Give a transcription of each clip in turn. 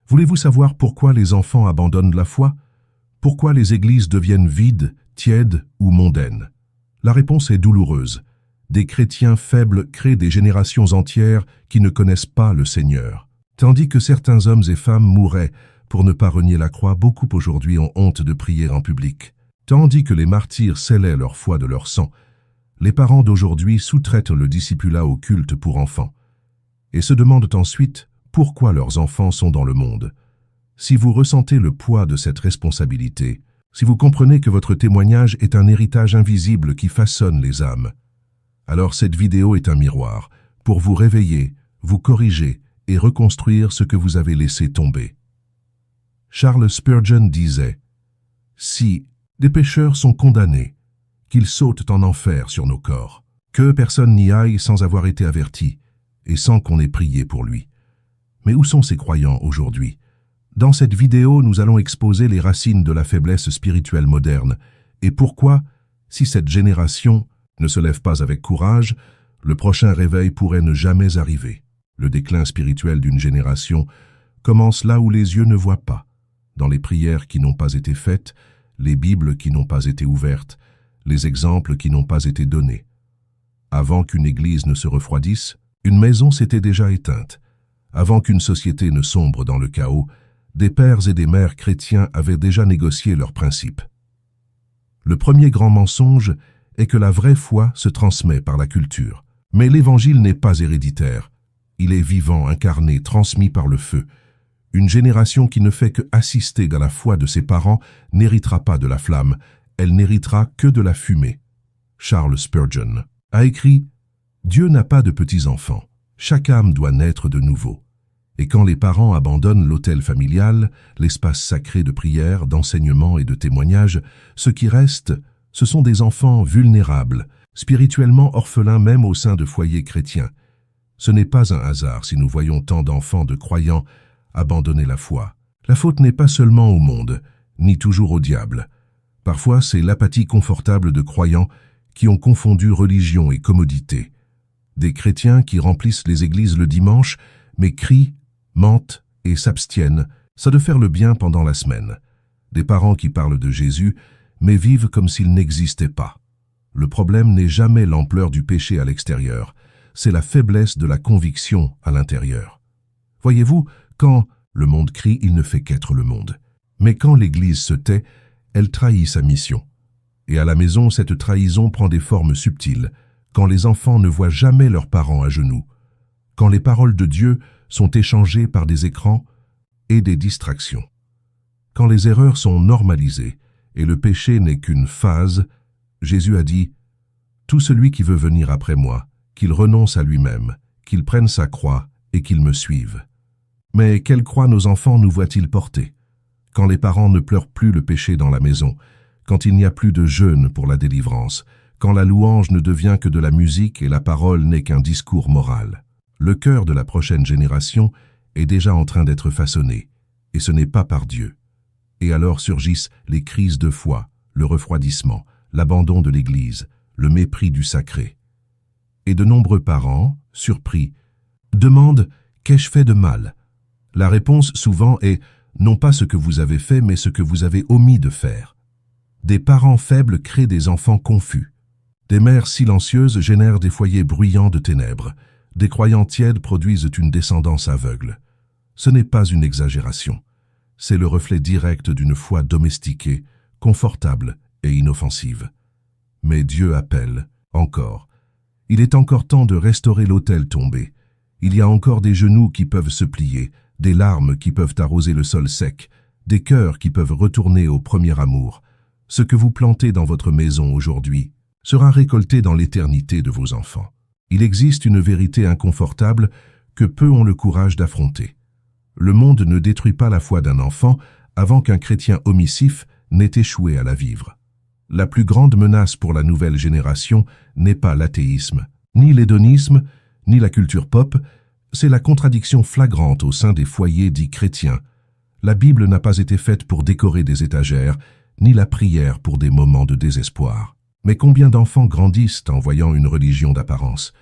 Voulez-vous savoir pourquoi les enfants abandonnent la foi? Pourquoi les églises deviennent vides, tièdes ou mondaines? La réponse est douloureuse. Des chrétiens faibles créent des générations entières qui ne connaissent pas le Seigneur. Tandis que certains hommes et femmes mouraient pour ne pas renier la croix, beaucoup aujourd'hui ont honte de prier en public. Tandis que les martyrs scellaient leur foi de leur sang, les parents d'aujourd'hui sous-traitent le discipulat au culte pour enfants et se demandent ensuite pourquoi leurs enfants sont dans le monde. Si vous ressentez le poids de cette responsabilité, si vous comprenez que votre témoignage est un héritage invisible qui façonne les âmes, alors cette vidéo est un miroir pour vous réveiller, vous corriger et reconstruire ce que vous avez laissé tomber. Charles Spurgeon disait « Si des pécheurs sont condamnés, qu'ils sautent en enfer sur nos corps, que personne n'y aille sans avoir été averti et sans qu'on ait prié pour lui. » Mais où sont ces croyants aujourd'hui? Dans cette vidéo, nous allons exposer les racines de la faiblesse spirituelle moderne et pourquoi, si cette génération ne se lève pas avec courage, le prochain réveil pourrait ne jamais arriver. Le déclin spirituel d'une génération commence là où les yeux ne voient pas, dans les prières qui n'ont pas été faites, les Bibles qui n'ont pas été ouvertes, les exemples qui n'ont pas été donnés. Avant qu'une église ne se refroidisse, une maison s'était déjà éteinte. Avant qu'une société ne sombre dans le chaos, des pères et des mères chrétiens avaient déjà négocié leurs principes. Le premier grand mensonge est que la vraie foi se transmet par la culture. Mais l'Évangile n'est pas héréditaire. Il est vivant, incarné, transmis par le feu. Une génération qui ne fait que assister à la foi de ses parents n'héritera pas de la flamme, elle n'héritera que de la fumée. Charles Spurgeon a écrit « Dieu n'a pas de petits-enfants. Chaque âme doit naître de nouveau. » Et quand les parents abandonnent l'autel familial, l'espace sacré de prière, d'enseignement et de témoignage, ce qui reste, ce sont des enfants vulnérables, spirituellement orphelins même au sein de foyers chrétiens. Ce n'est pas un hasard si nous voyons tant d'enfants de croyants abandonner la foi. La faute n'est pas seulement au monde, ni toujours au diable. Parfois, c'est l'apathie confortable de croyants qui ont confondu religion et commodité. Des chrétiens qui remplissent les églises le dimanche, mais crient, mentent et s'abstiennent, ça de faire le bien pendant la semaine. Des parents qui parlent de Jésus, mais vivent comme s'il n'existait pas. Le problème n'est jamais l'ampleur du péché à l'extérieur, c'est la faiblesse de la conviction à l'intérieur. Voyez-vous, quand le monde crie, il ne fait qu'être le monde. Mais quand l'Église se tait, elle trahit sa mission. Et à la maison, cette trahison prend des formes subtiles, quand les enfants ne voient jamais leurs parents à genoux, quand les paroles de Dieu sont échangées par des écrans et des distractions, quand les erreurs sont normalisées et le péché n'est qu'une phase. Jésus a dit « Tout celui qui veut venir après moi, qu'il renonce à lui-même, qu'il prenne sa croix et qu'il me suive. » Mais quelle croix nos enfants nous voient-ils porter? Quand les parents ne pleurent plus le péché dans la maison, quand il n'y a plus de jeûne pour la délivrance, quand la louange ne devient que de la musique et la parole n'est qu'un discours moral. Le cœur de la prochaine génération est déjà en train d'être façonné, et ce n'est pas par Dieu. Et alors surgissent les crises de foi, le refroidissement, l'abandon de l'Église, le mépris du sacré. Et de nombreux parents, surpris, demandent « Qu'ai-je fait de mal ?» La réponse souvent est non pas ce que vous avez fait, mais ce que vous avez omis de faire. Des parents faibles créent des enfants confus. Des mères silencieuses génèrent des foyers bruyants de ténèbres. Des croyants tièdes produisent une descendance aveugle. Ce n'est pas une exagération. C'est le reflet direct d'une foi domestiquée, confortable et inoffensive. Mais Dieu appelle, encore. Il est encore temps de restaurer l'autel tombé. Il y a encore des genoux qui peuvent se plier, des larmes qui peuvent arroser le sol sec, des cœurs qui peuvent retourner au premier amour. Ce que vous plantez dans votre maison aujourd'hui sera récolté dans l'éternité de vos enfants. Il existe une vérité inconfortable que peu ont le courage d'affronter. Le monde ne détruit pas la foi d'un enfant avant qu'un chrétien omisif n'ait échoué à la vivre. La plus grande menace pour la nouvelle génération n'est pas l'athéisme, ni l'hédonisme, ni la culture pop, c'est la contradiction flagrante au sein des foyers dits chrétiens. La Bible n'a pas été faite pour décorer des étagères, ni la prière pour des moments de désespoir. Mais combien d'enfants grandissent en voyant une religion d'apparence?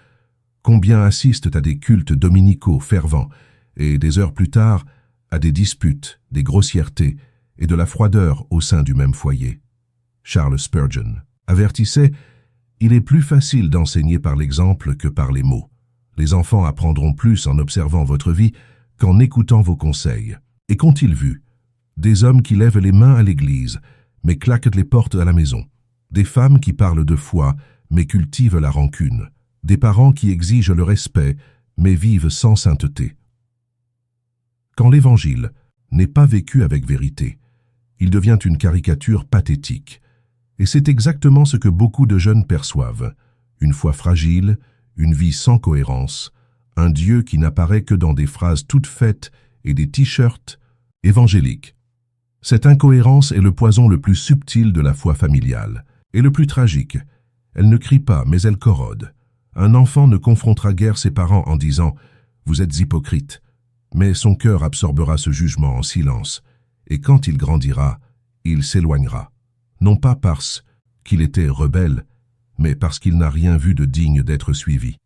Combien assistent à des cultes dominicaux fervents et, des heures plus tard, à des disputes, des grossièretés et de la froideur au sein du même foyer. Charles Spurgeon avertissait « Il est plus facile d'enseigner par l'exemple que par les mots. Les enfants apprendront plus en observant votre vie qu'en écoutant vos conseils. » Et qu'ont-ils vu? Des hommes qui lèvent les mains à l'église, mais claquent les portes à la maison. Des femmes qui parlent de foi, mais cultivent la rancune. Des parents qui exigent le respect, mais vivent sans sainteté. Quand l'Évangile n'est pas vécu avec vérité, il devient une caricature pathétique. Et c'est exactement ce que beaucoup de jeunes perçoivent. Une foi fragile, une vie sans cohérence, un Dieu qui n'apparaît que dans des phrases toutes faites et des t-shirts évangéliques. Cette incohérence est le poison le plus subtil de la foi familiale, et le plus tragique. Elle ne crie pas, mais elle corrode. Un enfant ne confrontera guère ses parents en disant « Vous êtes hypocrite », mais son cœur absorbera ce jugement en silence, et quand il grandira, il s'éloignera. Non pas parce qu'il était rebelle, mais parce qu'il n'a rien vu de digne d'être suivi.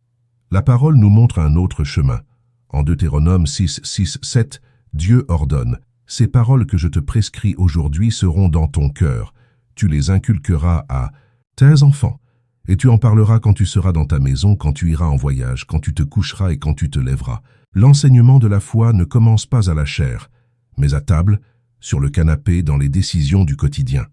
La parole nous montre un autre chemin. En Deutéronome 6, 6, 7, Dieu ordonne « Ces paroles que je te prescris aujourd'hui seront dans ton cœur. Tu les inculqueras à tes enfants, et tu en parleras quand tu seras dans ta maison, quand tu iras en voyage, quand tu te coucheras et quand tu te lèveras. » L'enseignement de la foi ne commence pas à la chair, mais à table, sur le canapé, dans les décisions du quotidien.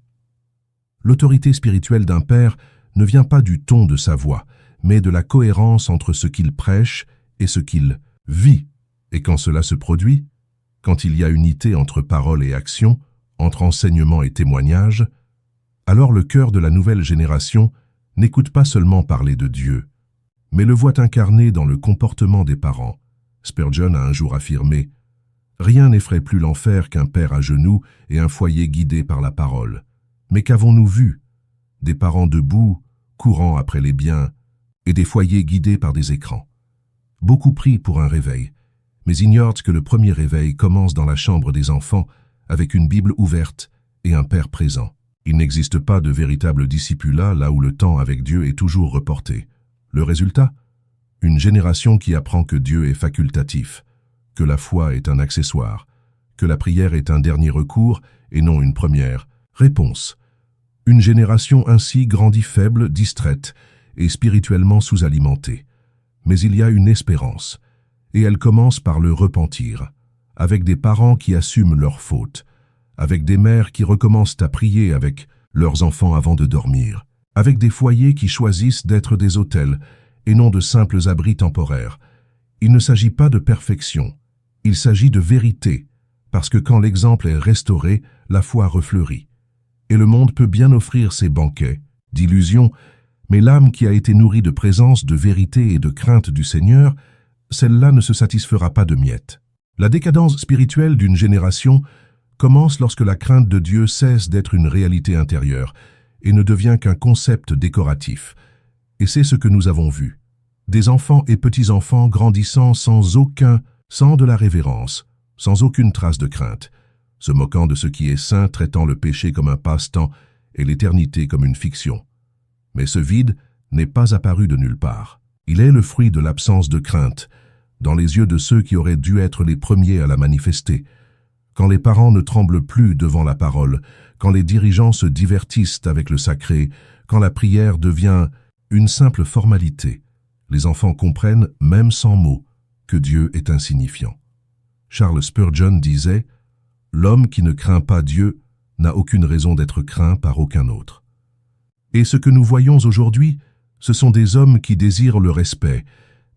L'autorité spirituelle d'un père ne vient pas du ton de sa voix, mais de la cohérence entre ce qu'il prêche et ce qu'il vit. Et quand cela se produit, quand il y a unité entre parole et action, entre enseignement et témoignage, alors le cœur de la nouvelle génération n'écoute pas seulement parler de Dieu, mais le voit incarné dans le comportement des parents. Spurgeon a un jour affirmé « Rien n'effraie plus l'enfer qu'un père à genoux et un foyer guidé par la parole. Mais qu'avons-nous vu? Des parents debout, courant après les biens, et des foyers guidés par des écrans. Beaucoup prient pour un réveil, mais ignorent que le premier réveil commence dans la chambre des enfants avec une Bible ouverte et un père présent. Il n'existe pas de véritable discipulat là où le temps avec Dieu est toujours reporté. Le résultat? Une génération qui apprend que Dieu est facultatif, que la foi est un accessoire, que la prière est un dernier recours et non une première réponse. Une génération ainsi grandit faible, distraite et spirituellement sous-alimentée. Mais il y a une espérance, et elle commence par le repentir, avec des parents qui assument leurs fautes, avec des mères qui recommencent à prier avec leurs enfants avant de dormir, avec des foyers qui choisissent d'être des autels et non de simples abris temporaires. Il ne s'agit pas de perfection, il s'agit de vérité, parce que quand l'exemple est restauré, la foi refleurit. Et le monde peut bien offrir ses banquets, d'illusions, mais l'âme qui a été nourrie de présence, de vérité et de crainte du Seigneur, celle-là ne se satisfera pas de miettes. La décadence spirituelle d'une génération commence lorsque la crainte de Dieu cesse d'être une réalité intérieure et ne devient qu'un concept décoratif. Et c'est ce que nous avons vu. Des enfants et petits-enfants grandissant sans de la révérence, sans aucune trace de crainte, se moquant de ce qui est saint, traitant le péché comme un passe-temps et l'éternité comme une fiction. Mais ce vide n'est pas apparu de nulle part. Il est le fruit de l'absence de crainte, dans les yeux de ceux qui auraient dû être les premiers à la manifester. Quand les parents ne tremblent plus devant la parole, quand les dirigeants se divertissent avec le sacré, quand la prière devient une simple formalité, les enfants comprennent, même sans mots, que Dieu est insignifiant. Charles Spurgeon disait « L'homme qui ne craint pas Dieu n'a aucune raison d'être craint par aucun autre. » Et ce que nous voyons aujourd'hui, ce sont des hommes qui désirent le respect,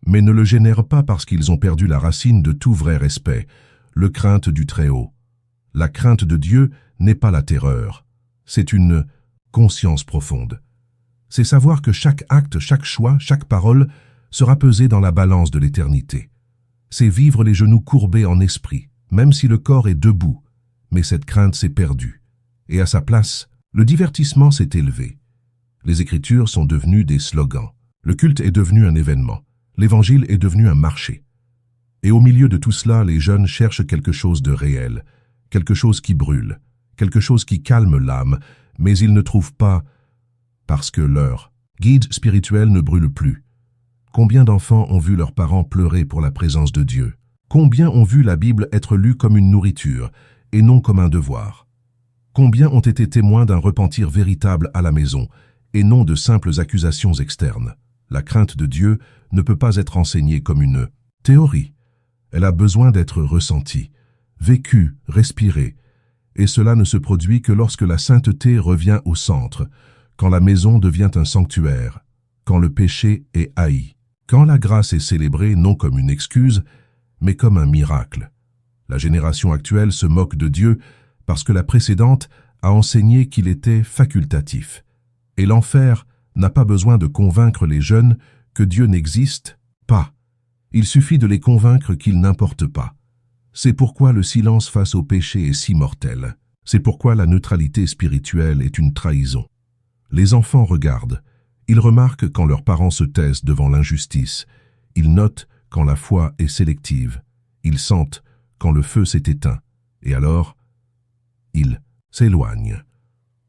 mais ne le génèrent pas parce qu'ils ont perdu la racine de tout vrai respect, le crainte du Très-Haut. La crainte de Dieu n'est pas la terreur, c'est une conscience profonde. C'est savoir que chaque acte, chaque choix, chaque parole sera pesé dans la balance de l'éternité. C'est vivre les genoux courbés en esprit, même si le corps est debout, mais cette crainte s'est perdue. Et à sa place, le divertissement s'est élevé. Les Écritures sont devenues des slogans. Le culte est devenu un événement. L'Évangile est devenu un marché. Et au milieu de tout cela, les jeunes cherchent quelque chose de réel, quelque chose qui brûle, quelque chose qui calme l'âme, mais ils ne trouvent pas parce que leur guide spirituel ne brûle plus. Combien d'enfants ont vu leurs parents pleurer pour la présence de Dieu? Combien ont vu la Bible être lue comme une nourriture et non comme un devoir? Combien ont été témoins d'un repentir véritable à la maison et non de simples accusations externes? La crainte de Dieu ne peut pas être enseignée comme une théorie. Elle a besoin d'être ressentie, vécue, respirée. Et cela ne se produit que lorsque la sainteté revient au centre, quand la maison devient un sanctuaire, quand le péché est haï, quand la grâce est célébrée non comme une excuse, mais comme un miracle. La génération actuelle se moque de Dieu parce que la précédente a enseigné qu'il était facultatif. Et l'enfer n'a pas besoin de convaincre les jeunes que Dieu n'existe pas. Il suffit de les convaincre qu'il n'importe pas. C'est pourquoi le silence face au péché est si mortel. C'est pourquoi la neutralité spirituelle est une trahison. Les enfants regardent. Ils remarquent quand leurs parents se taisent devant l'injustice. Ils notent quand la foi est sélective. Ils sentent quand le feu s'est éteint. Et alors, ils s'éloignent.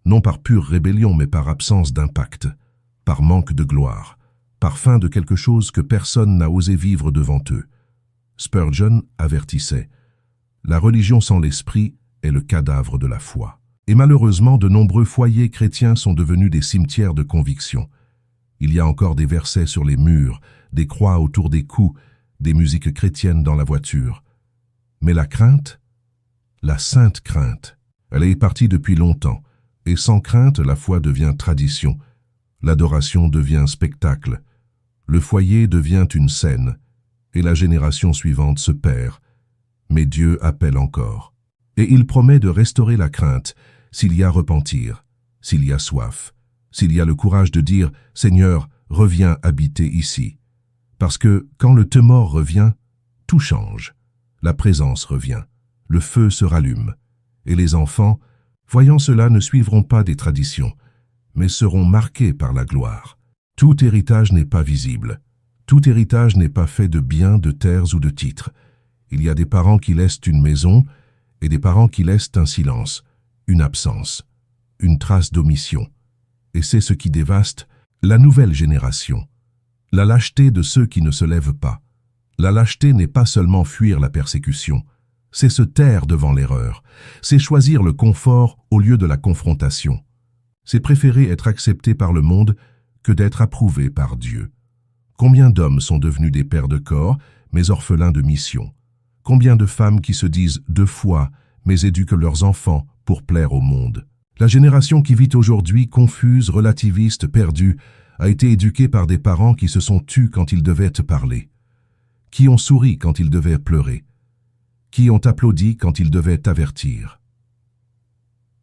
Non par pure rébellion, mais par absence d'impact, par manque de gloire, par fin de quelque chose que personne n'a osé vivre devant eux. Spurgeon avertissait « La religion sans l'esprit est le cadavre de la foi ». Et malheureusement, de nombreux foyers chrétiens sont devenus des cimetières de conviction. Il y a encore des versets sur les murs, des croix autour des cous, des musiques chrétiennes dans la voiture. Mais la crainte, la sainte crainte, elle est partie depuis longtemps, et sans crainte, la foi devient tradition, l'adoration devient spectacle, le foyer devient une scène, et la génération suivante se perd. Mais Dieu appelle encore. Et il promet de restaurer la crainte s'il y a repentir, s'il y a soif, s'il y a le courage de dire « Seigneur, reviens habiter ici ». Parce que quand le témor revient, tout change. La présence revient, le feu se rallume. Et les enfants, voyant cela, ne suivront pas des traditions, mais seront marqués par la gloire. Tout héritage n'est pas visible. Tout héritage n'est pas fait de biens, de terres ou de titres. Il y a des parents qui laissent une maison et des parents qui laissent un silence, une absence, une trace d'omission. Et c'est ce qui dévaste la nouvelle génération. La lâcheté de ceux qui ne se lèvent pas. La lâcheté n'est pas seulement fuir la persécution, c'est se taire devant l'erreur, c'est choisir le confort au lieu de la confrontation. C'est préférer être accepté par le monde que d'être approuvé par Dieu. Combien d'hommes sont devenus des pères de corps, mais orphelins de mission? Combien de femmes qui se disent de foi, mais éduquent leurs enfants pour plaire au monde? La génération qui vit aujourd'hui, confuse, relativiste, perdue, a été éduquée par des parents qui se sont tus quand ils devaient te parler, qui ont souri quand ils devaient pleurer, qui ont applaudi quand ils devaient t'avertir.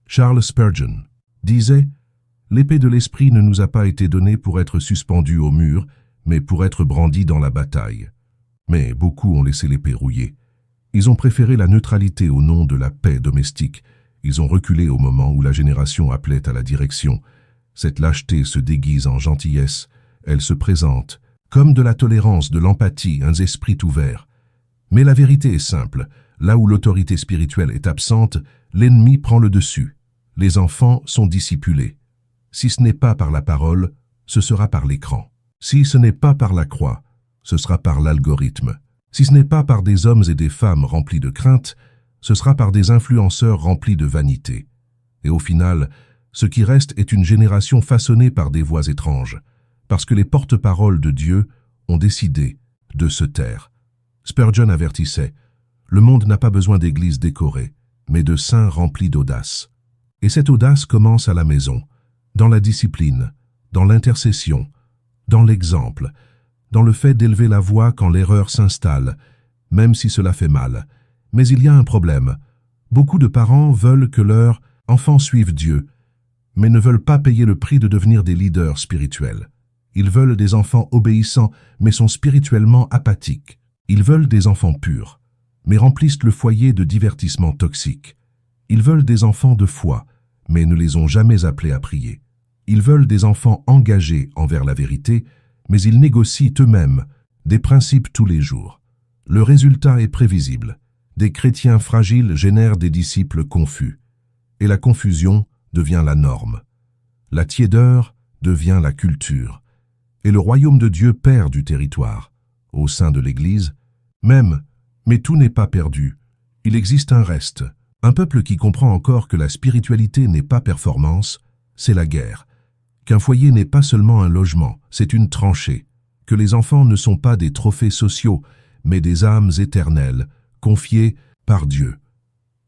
Charles Spurgeon disait « L'épée de l'esprit ne nous a pas été donnée pour être suspendue au mur, mais pour être brandie dans la bataille. » Mais beaucoup ont laissé l'épée rouiller. Ils ont préféré la neutralité au nom de la paix domestique. Ils ont reculé au moment où la génération appelait à la direction. Cette lâcheté se déguise en gentillesse. Elle se présente comme de la tolérance, de l'empathie, un esprit ouvert. Mais la vérité est simple. Là où l'autorité spirituelle est absente, l'ennemi prend le dessus. Les enfants sont discipulés. Si ce n'est pas par la parole, ce sera par l'écran. Si ce n'est pas par la croix, ce sera par l'algorithme. Si ce n'est pas par des hommes et des femmes remplis de crainte, ce sera par des influenceurs remplis de vanité. Et au final, ce qui reste est une génération façonnée par des voix étranges, parce que les porte-paroles de Dieu ont décidé de se taire. Spurgeon avertissait, « Le monde n'a pas besoin d'églises décorées, mais de saints remplis d'audace. » Et cette audace commence à la maison, dans la discipline, dans l'intercession, dans l'exemple, dans le fait d'élever la voix quand l'erreur s'installe, même si cela fait mal. Mais il y a un problème. Beaucoup de parents veulent que leurs enfants suivent Dieu, mais ne veulent pas payer le prix de devenir des leaders spirituels. Ils veulent des enfants obéissants, mais sont spirituellement apathiques. Ils veulent des enfants purs, mais remplissent le foyer de divertissements toxiques. Ils veulent des enfants de foi, mais ne les ont jamais appelés à prier. Ils veulent des enfants engagés envers la vérité, mais ils négocient eux-mêmes des principes tous les jours. Le résultat est prévisible. Des chrétiens fragiles génèrent des disciples confus. Et la confusion devient la norme. La tiédeur devient la culture. Et le royaume de Dieu perd du territoire. Au sein de l'Église, même Mais tout n'est pas perdu. Il existe un reste. Un peuple qui comprend encore que la spiritualité n'est pas performance, c'est la guerre. Qu'un foyer n'est pas seulement un logement, c'est une tranchée. Que les enfants ne sont pas des trophées sociaux, mais des âmes éternelles, confiées par Dieu.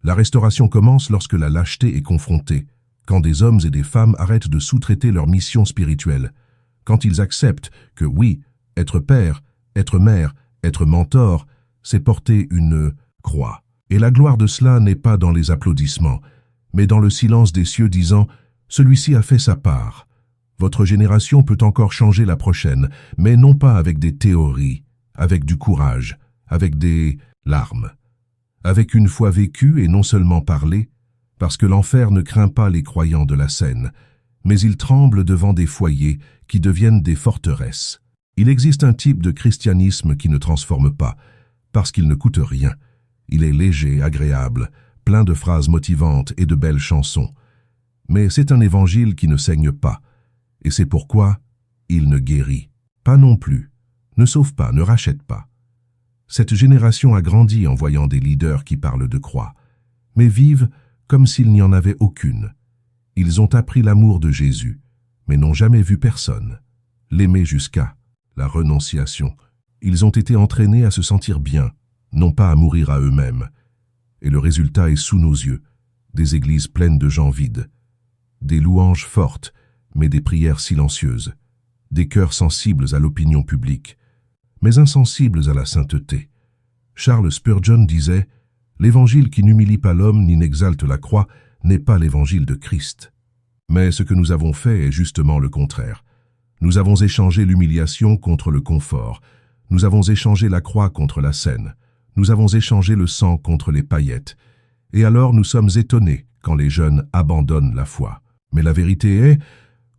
La restauration commence lorsque la lâcheté est confrontée, quand des hommes et des femmes arrêtent de sous-traiter leur mission spirituelle, quand ils acceptent que oui, être père, être mère, être mentor, c'est porter une croix. Et la gloire de cela n'est pas dans les applaudissements, mais dans le silence des cieux disant « Celui-ci a fait sa part ». Votre génération peut encore changer la prochaine, mais non pas avec des théories, avec du courage, avec des larmes, avec une foi vécue et non seulement parlée, parce que l'enfer ne craint pas les croyants de la scène, mais il tremble devant des foyers qui deviennent des forteresses. Il existe un type de christianisme qui ne transforme pas, parce qu'il ne coûte rien. Il est léger, agréable, plein de phrases motivantes et de belles chansons. Mais c'est un évangile qui ne saigne pas, et c'est pourquoi il ne guérit pas non plus, ne sauve pas, ne rachète pas. Cette génération a grandi en voyant des leaders qui parlent de croix, mais vivent comme s'il n'y en avait aucune. Ils ont appris l'amour de Jésus, mais n'ont jamais vu personne l'aimer jusqu'à la renonciation. Ils ont été entraînés à se sentir bien, non pas à mourir à eux-mêmes. Et le résultat est sous nos yeux, des églises pleines de gens vides, des louanges fortes, mais des prières silencieuses, des cœurs sensibles à l'opinion publique, mais insensibles à la sainteté. Charles Spurgeon disait « L'évangile qui n'humilie pas l'homme ni n'exalte la croix n'est pas l'évangile de Christ. » Mais ce que nous avons fait est justement le contraire. Nous avons échangé l'humiliation contre le confort. Nous avons échangé la croix contre la scène. Nous avons échangé le sang contre les paillettes. Et alors nous sommes étonnés quand les jeunes abandonnent la foi. Mais la vérité est,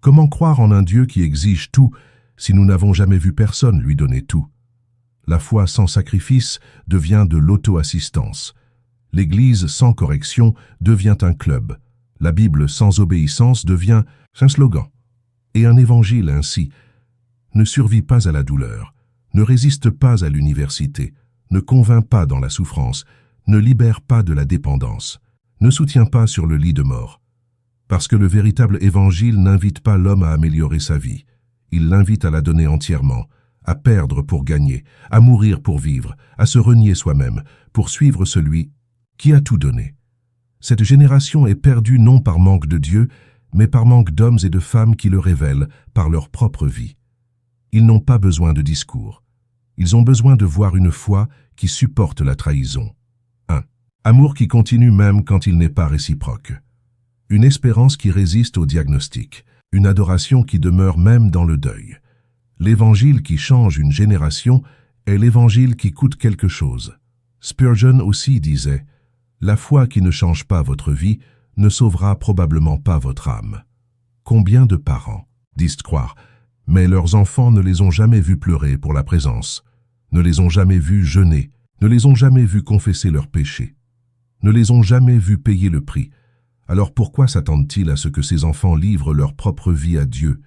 comment croire en un Dieu qui exige tout si nous n'avons jamais vu personne lui donner tout? La foi sans sacrifice devient de l'auto-assistance. L'Église sans correction devient un club. La Bible sans obéissance devient un slogan. Et un évangile ainsi ne survit pas à la douleur, ne résiste pas à l'université, ne convainc pas dans la souffrance, ne libère pas de la dépendance, ne soutient pas sur le lit de mort. Parce que le véritable évangile n'invite pas l'homme à améliorer sa vie. Il l'invite à la donner entièrement, à perdre pour gagner, à mourir pour vivre, à se renier soi-même, pour suivre celui qui a tout donné. Cette génération est perdue non par manque de Dieu, mais par manque d'hommes et de femmes qui le révèlent par leur propre vie. Ils n'ont pas besoin de discours. Ils ont besoin de voir une foi qui supporte la trahison. 1. Amour qui continue même quand il n'est pas réciproque. Une espérance qui résiste au diagnostic. Une adoration qui demeure même dans le deuil. L'évangile qui change une génération est l'évangile qui coûte quelque chose. Spurgeon aussi disait « La foi qui ne change pas votre vie ne sauvera probablement pas votre âme. » Combien de parents disent croire, mais leurs enfants ne les ont jamais vus pleurer pour la présence, ne les ont jamais vus jeûner, ne les ont jamais vus confesser leurs péchés, ne les ont jamais vus payer le prix. Alors pourquoi s'attendent-ils à ce que ces enfants livrent leur propre vie à Dieu?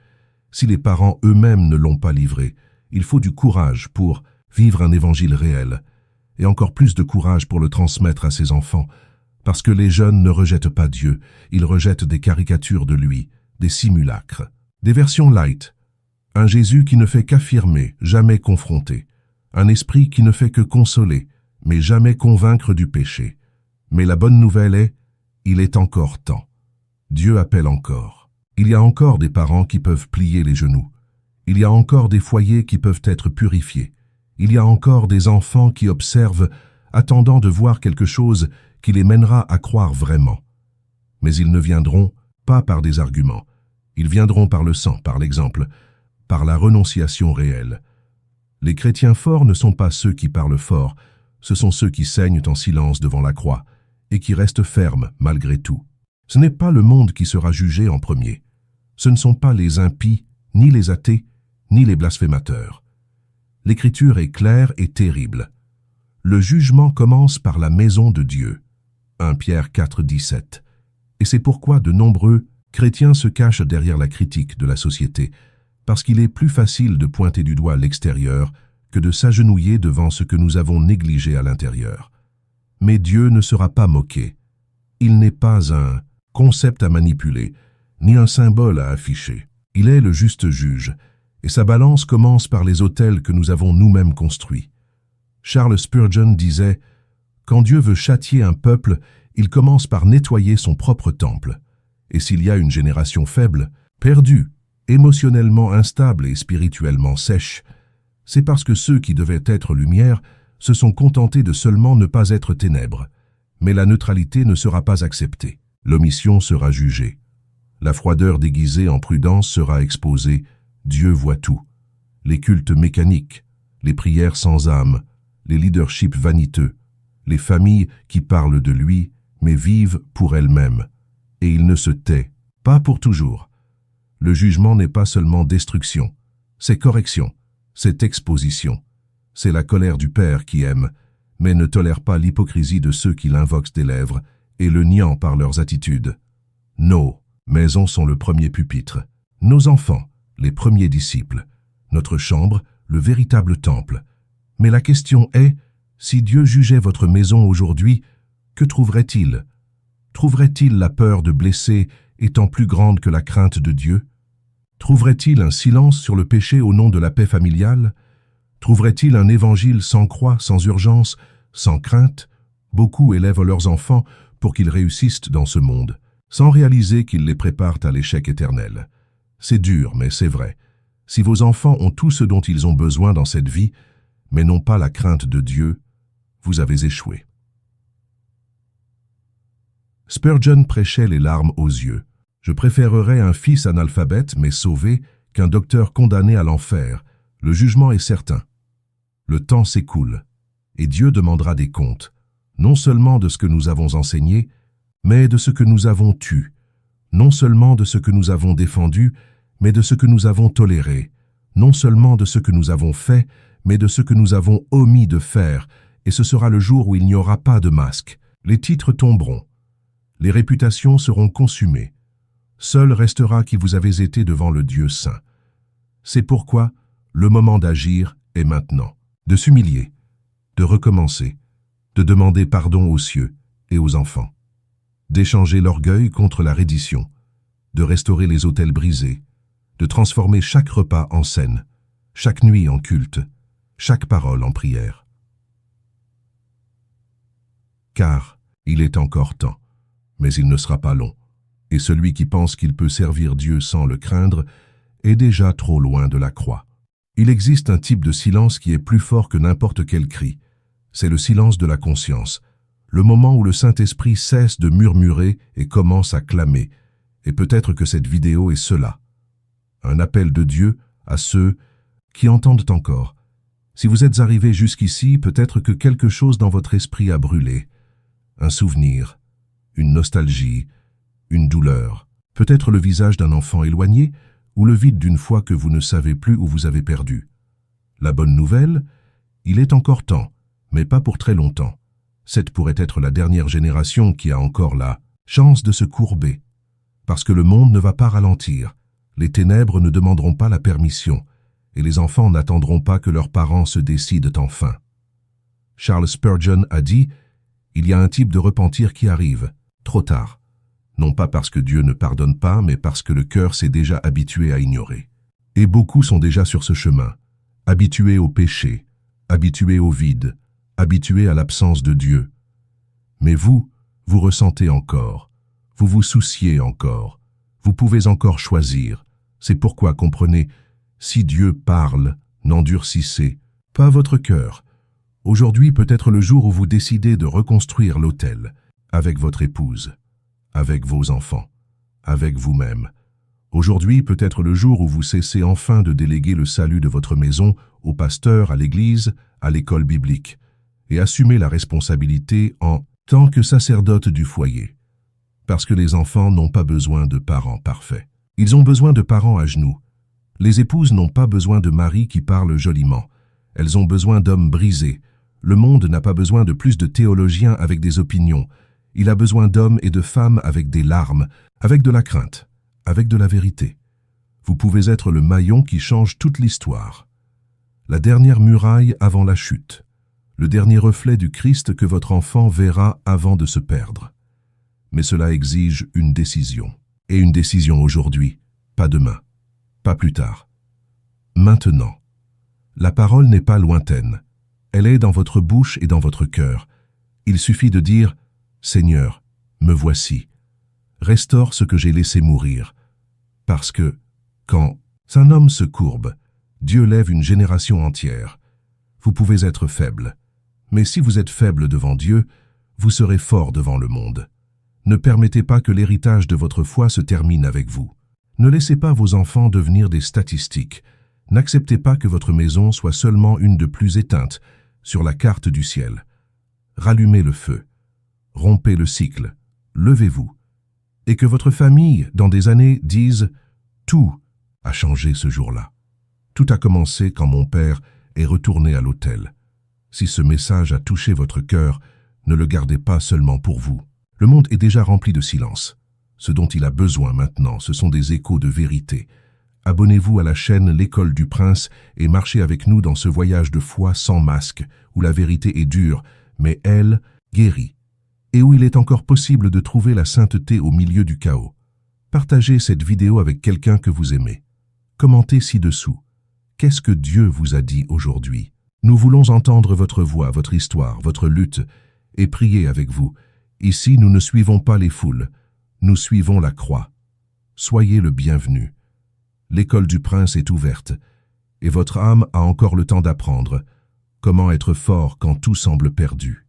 Si les parents eux-mêmes ne l'ont pas livré, il faut du courage pour vivre un évangile réel, et encore plus de courage pour le transmettre à ses enfants, parce que les jeunes ne rejettent pas Dieu, ils rejettent des caricatures de lui, des simulacres, des versions light, un Jésus qui ne fait qu'affirmer, jamais confronter, un esprit qui ne fait que consoler, mais jamais convaincre du péché. Mais la bonne nouvelle est, il est encore temps. Dieu appelle encore. Il y a encore des parents qui peuvent plier les genoux. Il y a encore des foyers qui peuvent être purifiés. Il y a encore des enfants qui observent, attendant de voir quelque chose qui les mènera à croire vraiment. Mais ils ne viendront pas par des arguments. Ils viendront par le sang, par l'exemple, par la renonciation réelle. Les chrétiens forts ne sont pas ceux qui parlent fort, ce sont ceux qui saignent en silence devant la croix et qui restent fermes malgré tout. Ce n'est pas le monde qui sera jugé en premier. Ce ne sont pas les impies, ni les athées, ni les blasphémateurs. L'Écriture est claire et terrible. Le jugement commence par la maison de Dieu. 1 Pierre 4, 17. Et c'est pourquoi de nombreux chrétiens se cachent derrière la critique de la société, parce qu'il est plus facile de pointer du doigt l'extérieur que de s'agenouiller devant ce que nous avons négligé à l'intérieur. Mais Dieu ne sera pas moqué. Il n'est pas un concept à manipuler, ni un symbole à afficher. Il est le juste juge, et sa balance commence par les autels que nous avons nous-mêmes construits. Charles Spurgeon disait « Quand Dieu veut châtier un peuple, il commence par nettoyer son propre temple. Et s'il y a une génération faible, perdue, émotionnellement instable et spirituellement sèche, c'est parce que ceux qui devaient être lumière se sont contentés de seulement ne pas être ténèbres. Mais la neutralité ne sera pas acceptée. L'omission sera jugée. La froideur déguisée en prudence sera exposée. Dieu voit tout. Les cultes mécaniques, les prières sans âme, les leaderships vaniteux, les familles qui parlent de lui, mais vivent pour elles-mêmes. Et il ne se tait, pas pour toujours. Le jugement n'est pas seulement destruction, c'est correction, c'est exposition. C'est la colère du Père qui aime, mais ne tolère pas l'hypocrisie de ceux qui l'invoquent des lèvres et le niant par leurs attitudes. Nos maisons sont le premier pupitre, nos enfants, les premiers disciples, notre chambre, le véritable temple. Mais la question est, si Dieu jugeait votre maison aujourd'hui, que trouverait-il? Trouverait-il la peur de blesser étant plus grande que la crainte de Dieu? Trouverait-il un silence sur le péché au nom de la paix familiale? Trouverait-il un évangile sans croix, sans urgence, sans crainte? Beaucoup élèvent leurs enfants pour qu'ils réussissent dans ce monde, sans réaliser qu'ils les préparent à l'échec éternel. C'est dur, mais c'est vrai. Si vos enfants ont tout ce dont ils ont besoin dans cette vie, mais n'ont pas la crainte de Dieu, vous avez échoué. Spurgeon prêchait les larmes aux yeux. Je préférerais un fils analphabète mais sauvé qu'un docteur condamné à l'enfer. Le jugement est certain. Le temps s'écoule, et Dieu demandera des comptes, non seulement de ce que nous avons enseigné, mais de ce que nous avons tu, non seulement de ce que nous avons défendu, mais de ce que nous avons toléré, non seulement de ce que nous avons fait, mais de ce que nous avons omis de faire, et ce sera le jour où il n'y aura pas de masque. Les titres tomberont, les réputations seront consumées. Seul restera qui vous avez été devant le Dieu saint. C'est pourquoi le moment d'agir est maintenant, de s'humilier, de recommencer, de demander pardon aux cieux et aux enfants, d'échanger l'orgueil contre la reddition, de restaurer les autels brisés, de transformer chaque repas en scène, chaque nuit en culte, chaque parole en prière. Car il est encore temps, mais il ne sera pas long, et celui qui pense qu'il peut servir Dieu sans le craindre est déjà trop loin de la croix. Il existe un type de silence qui est plus fort que n'importe quel cri. C'est le silence de la conscience, le moment où le Saint-Esprit cesse de murmurer et commence à clamer. Et peut-être que cette vidéo est cela. Un appel de Dieu à ceux qui entendent encore. Si vous êtes arrivé jusqu'ici, peut-être que quelque chose dans votre esprit a brûlé. Un souvenir, une nostalgie, une douleur. Peut-être le visage d'un enfant éloigné ou le vide d'une foi que vous ne savez plus où vous avez perdu. La bonne nouvelle, il est encore temps, mais pas pour très longtemps. Cette pourrait être la dernière génération qui a encore la chance de se courber. Parce que le monde ne va pas ralentir, les ténèbres ne demanderont pas la permission, et les enfants n'attendront pas que leurs parents se décident enfin. Charles Spurgeon a dit « Il y a un type de repentir qui arrive, trop tard. Non pas parce que Dieu ne pardonne pas, mais parce que le cœur s'est déjà habitué à ignorer. Et beaucoup sont déjà sur ce chemin, habitués au péché, habitués au vide, habitués à l'absence de Dieu. Mais vous ressentez encore, vous vous souciez encore, vous pouvez encore choisir. C'est pourquoi comprenez, si Dieu parle, n'endurcissez pas votre cœur. Aujourd'hui peut être le jour où vous décidez de reconstruire l'autel, avec votre épouse, avec vos enfants, avec vous-même. Aujourd'hui peut être le jour où vous cessez enfin de déléguer le salut de votre maison au pasteur, à l'église, à l'école biblique, et assumez la responsabilité en tant que sacerdote du foyer. Parce que les enfants n'ont pas besoin de parents parfaits. Ils ont besoin de parents à genoux. Les épouses n'ont pas besoin de maris qui parlent joliment. Elles ont besoin d'hommes brisés. Le monde n'a pas besoin de plus de théologiens avec des opinions. Il a besoin d'hommes et de femmes avec des larmes, avec de la crainte, avec de la vérité. Vous pouvez être le maillon qui change toute l'histoire. la dernière muraille avant la chute, le dernier reflet du Christ que votre enfant verra avant de se perdre. Mais cela exige une décision. Et une décision aujourd'hui, pas demain, pas plus tard. Maintenant. La parole n'est pas lointaine. Elle est dans votre bouche et dans votre cœur. Il suffit de dire « Seigneur, me voici. Restaure ce que j'ai laissé mourir. » Parce que, quand un homme se courbe, Dieu lève une génération entière. Vous pouvez être faible. Mais si vous êtes faible devant Dieu, vous serez fort devant le monde. Ne permettez pas que l'héritage de votre foi se termine avec vous. Ne laissez pas vos enfants devenir des statistiques. N'acceptez pas que votre maison soit seulement une de plus éteinte sur la carte du ciel. Rallumez le feu. Rompez le cycle. Levez-vous. Et que votre famille, dans des années, dise « Tout a changé ce jour-là. Tout a commencé quand mon père est retourné à l'autel. » Si ce message a touché votre cœur, ne le gardez pas seulement pour vous. Le monde est déjà rempli de silence. Ce dont il a besoin maintenant, ce sont des échos de vérité. Abonnez-vous à la chaîne L'École du Prince et marchez avec nous dans ce voyage de foi sans masque, où la vérité est dure, mais elle guérit, et où il est encore possible de trouver la sainteté au milieu du chaos. Partagez cette vidéo avec quelqu'un que vous aimez. Commentez ci-dessous. Qu'est-ce que Dieu vous a dit aujourd'hui? Nous voulons entendre votre voix, votre histoire, votre lutte, et prier avec vous. Ici, nous ne suivons pas les foules, nous suivons la croix. Soyez le bienvenu. L'école du prince est ouverte, et votre âme a encore le temps d'apprendre comment être fort quand tout semble perdu.